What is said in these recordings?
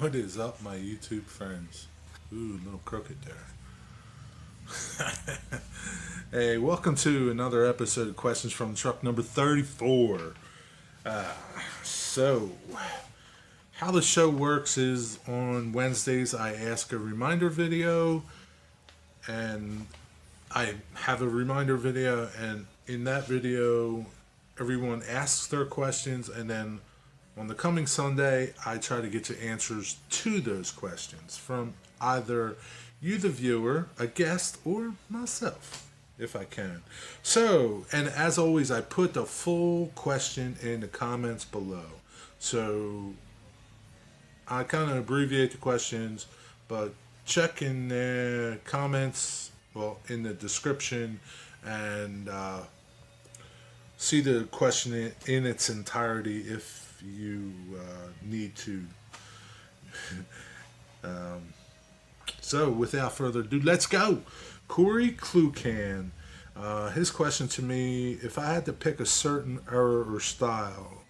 What is up, my YouTube friends? Ooh, a little crooked there. Hey, welcome to another episode of Questions from Truck number 34. So, how the show works is on Wednesdays I ask a reminder video, and I have a reminder video, and in that video, everyone asks their questions, and then on the coming Sunday, I try to get you answers to those questions from either you, the viewer, a guest, or myself, if I can. So, and as always, I put the full question in the comments below. So, I kind of abbreviate the questions, but check in the comments, well, in the description, and see the question in its entirety if you need to. So, without further ado, let's go. Kory Klukan. His question to me: if I had to pick a certain era or style,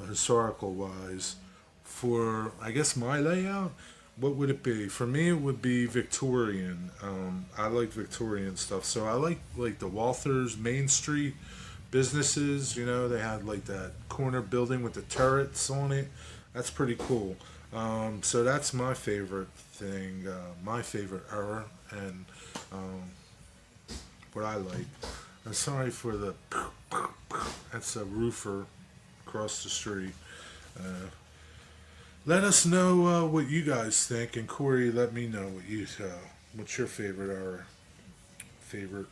historical wise, for I guess my layout, what would it be? For me, it would be Victorian. I like Victorian stuff, so I like the Walthers Main Street businesses. You know, they had like that corner building with the turrets on it. That's pretty cool. So that's my favorite thing, my favorite era, and um, what I like. I'm sorry for the. That's a roofer across the street. Uh, Let us know what you guys think, and Kory, let me know what's your favorite era. Favorite.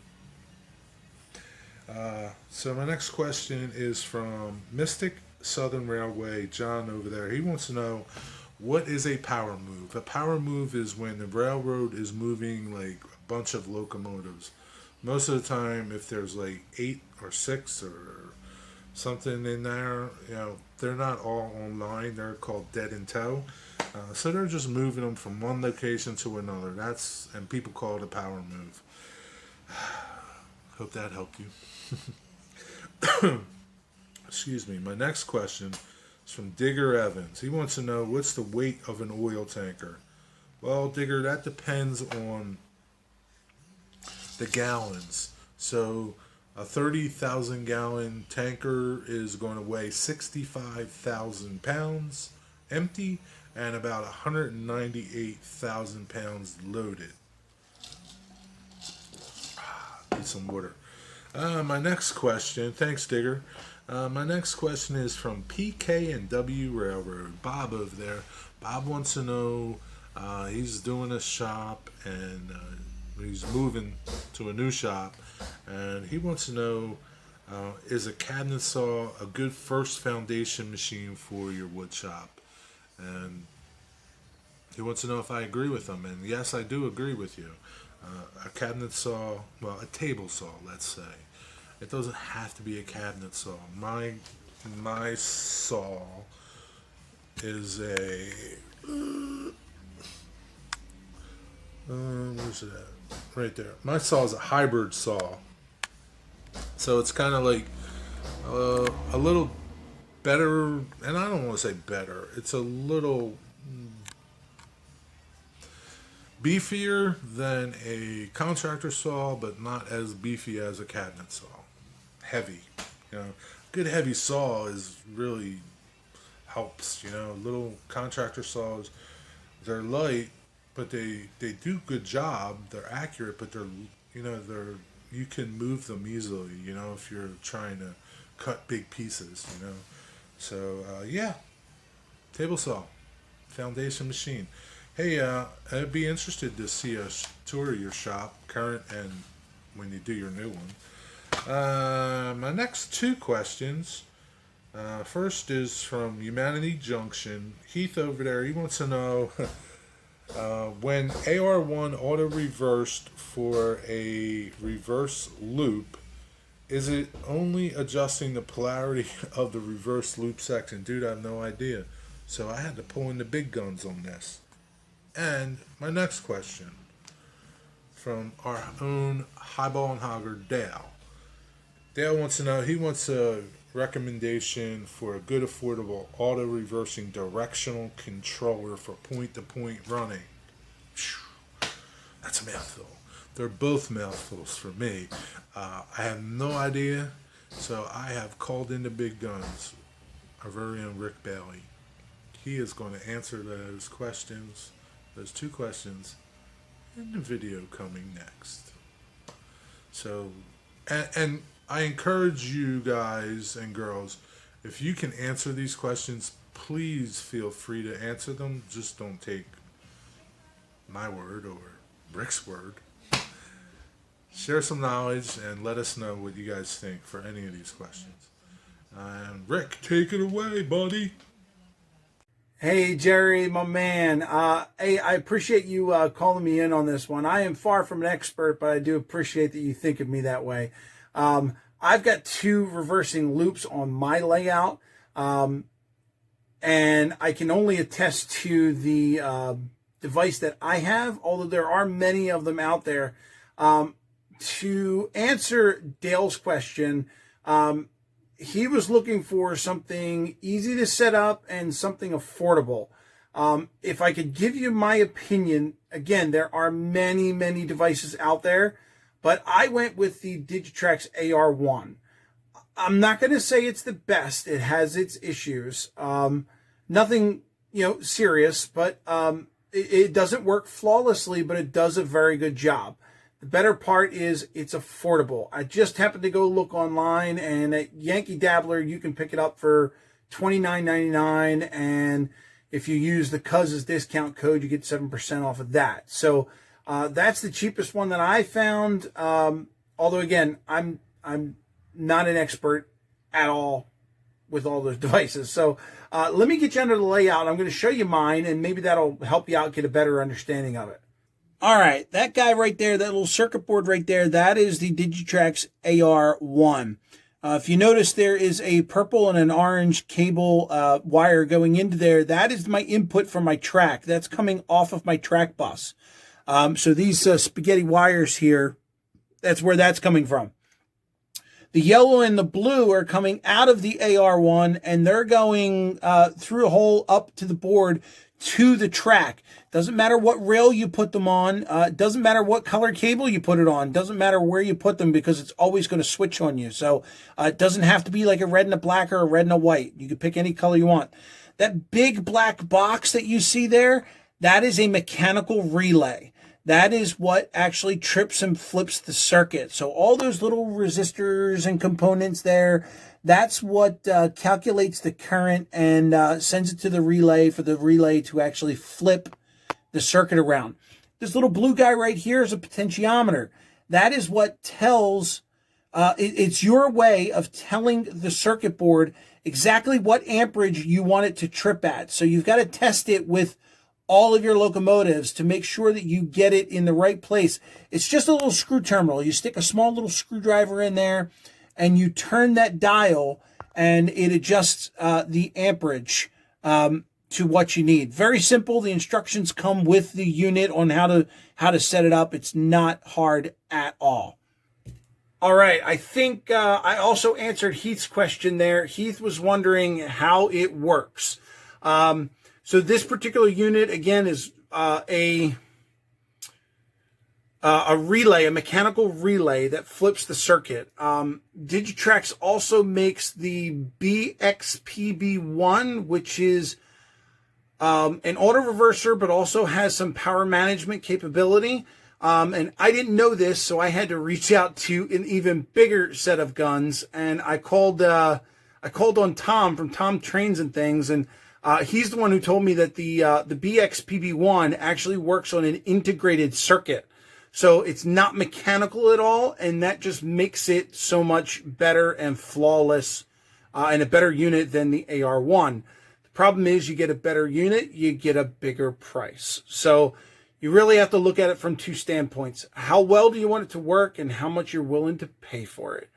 So my next question is from Mystic Southern Railway, John over there. He wants to know, what is a power move? A power move is when the railroad is moving like a bunch of locomotives. Most of the time, if there's like 8 or 6 or something in there, they're not all online. They're called dead in tow. So they're just moving them from one location to another. And people call it a power move. Hope that helped you. Excuse me. My next question is from Digger Evans. He wants to know, what's the weight of an oil tanker? Well, Digger, that depends on the gallons. So a 30,000 gallon tanker is going to weigh 65,000 pounds empty and about 198,000 pounds loaded. Need some water. My next question, thanks Digger. My next question is from PK&W Railroad. Bob over there. Bob wants to know, he's doing a shop and he's moving to a new shop, and he wants to know, is a cabinet saw a good first foundation machine for your wood shop? And he wants to know if I agree with him, and yes, I do agree with you. A cabinet saw, well, a table saw, let's say. It doesn't have to be a cabinet saw. My saw is a where's it at? Right there. My saw is a hybrid saw, so it's kind of like a little better, and I don't want to say better. It's a little beefier than a contractor saw, but not as beefy as a cabinet saw. Heavy, good heavy saw is really helps. Little contractor saws, they're light, but they do good job. They're accurate, but they're you can move them easily. If you're trying to cut big pieces. So yeah, table saw, foundation machine. Hey, I'd be interested to see a tour of your shop, current and when you do your new one. My next two questions. First is from Humanity Junction. Heath over there, he wants to know, when AR1 auto reversed for a reverse loop, is it only adjusting the polarity of the reverse loop section? Dude, I have no idea. So I had to pull in the big guns on this. And my next question from our own HIGHBALLING HOGGER, Dale. Dale wants to know, he wants to recommendation for a good, affordable, auto-reversing directional controller for point-to-point running. That's a mouthful. They're both mouthfuls for me. I have no idea, so I have called in the big guns, our very own Rick Bailey. He is going to answer those questions, those two questions, in the video coming next. So, and I encourage you guys and girls, if you can answer these questions, please feel free to answer them. Just don't take my word or Rick's word. Share some knowledge and let us know what you guys think for any of these questions. And Rick, take it away, buddy. Hey, Jerry, my man. Hey, I appreciate you calling me in on this one. I am far from an expert, but I do appreciate that you think of me that way. I've got two reversing loops on my layout, and I can only attest to the device that I have, although there are many of them out there. To answer Dale's question, he was looking for something easy to set up and something affordable. If I could give you my opinion, again, there are many, many devices out there, but I went with the Digitrax AR1. I'm not going to say it's the best. It has its issues. Nothing, serious, but it doesn't work flawlessly, but it does a very good job. The better part is it's affordable. I just happened to go look online, and at Yankee Dabbler, you can pick it up for $29.99, and if you use the Cuz's discount code, you get 7% off of that. So that's the cheapest one that I found. Although again, I'm not an expert at all with all those devices. So let me get you under the layout. I'm going to show you mine, and maybe that'll help you out get a better understanding of it. All right, that guy right there, that little circuit board right there, that is the Digitrax AR1. If you notice, there is a purple and an orange cable wire going into there. That is my input for my track. That's coming off of my track bus. So these spaghetti wires here, that's where that's coming from. The yellow and the blue are coming out of the AR1, and they're going through a hole up to the board to the track. Doesn't matter what rail you put them on. Doesn't matter what color cable you put it on. Doesn't matter where you put them, because it's always going to switch on you. So it doesn't have to be like a red and a black or a red and a white. You can pick any color you want. That big black box that you see there, that is a mechanical relay. That is what actually trips and flips the circuit. So all those little resistors and components there, that's what calculates the current and sends it to the relay for the relay to actually flip the circuit around. This little blue guy right here is a potentiometer. That is what tells, it's your way of telling the circuit board exactly what amperage you want it to trip at. So you've got to test it with all of your locomotives to make sure that you get it in the right place. It's just a little screw terminal. You stick a small little screwdriver in there, and you turn that dial, and it adjusts the amperage to what you need. Very simple. The instructions come with the unit on how to set it up. It's not hard at all. All right, I think I also answered Heath's question there. Heath was wondering how it works. So this particular unit, again, is a relay, a mechanical relay that flips the circuit. Digitrax also makes the BXPB1, which is an auto reverser, but also has some power management capability. And I didn't know this, so I had to reach out to an even bigger set of guns. And I called on Tom from Tom Trains and Things, and he's the one who told me that the BXPB1 actually works on an integrated circuit. So it's not mechanical at all, and that just makes it so much better and flawless and a better unit than the AR1. The problem is you get a better unit, you get a bigger price. So you really have to look at it from two standpoints. How well do you want it to work, and how much you're willing to pay for it?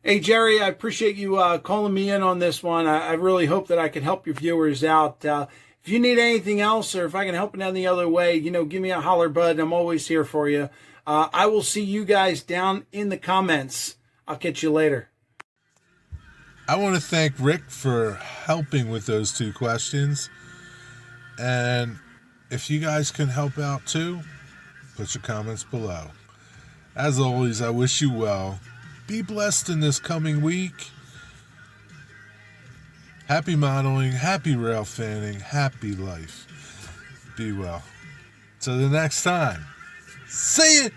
Hey, Jerry, I appreciate you calling me in on this one. I really hope that I can help your viewers out. If you need anything else, or if I can help in any other way, give me a holler, bud. I'm always here for you. I will see you guys down in the comments. I'll catch you later. I want to thank Rick for helping with those 2 questions. And if you guys can help out too, put your comments below. As always, I wish you well. Be blessed in this coming week. Happy modeling, happy rail fanning, happy life. Be well. Till the next time. See ya!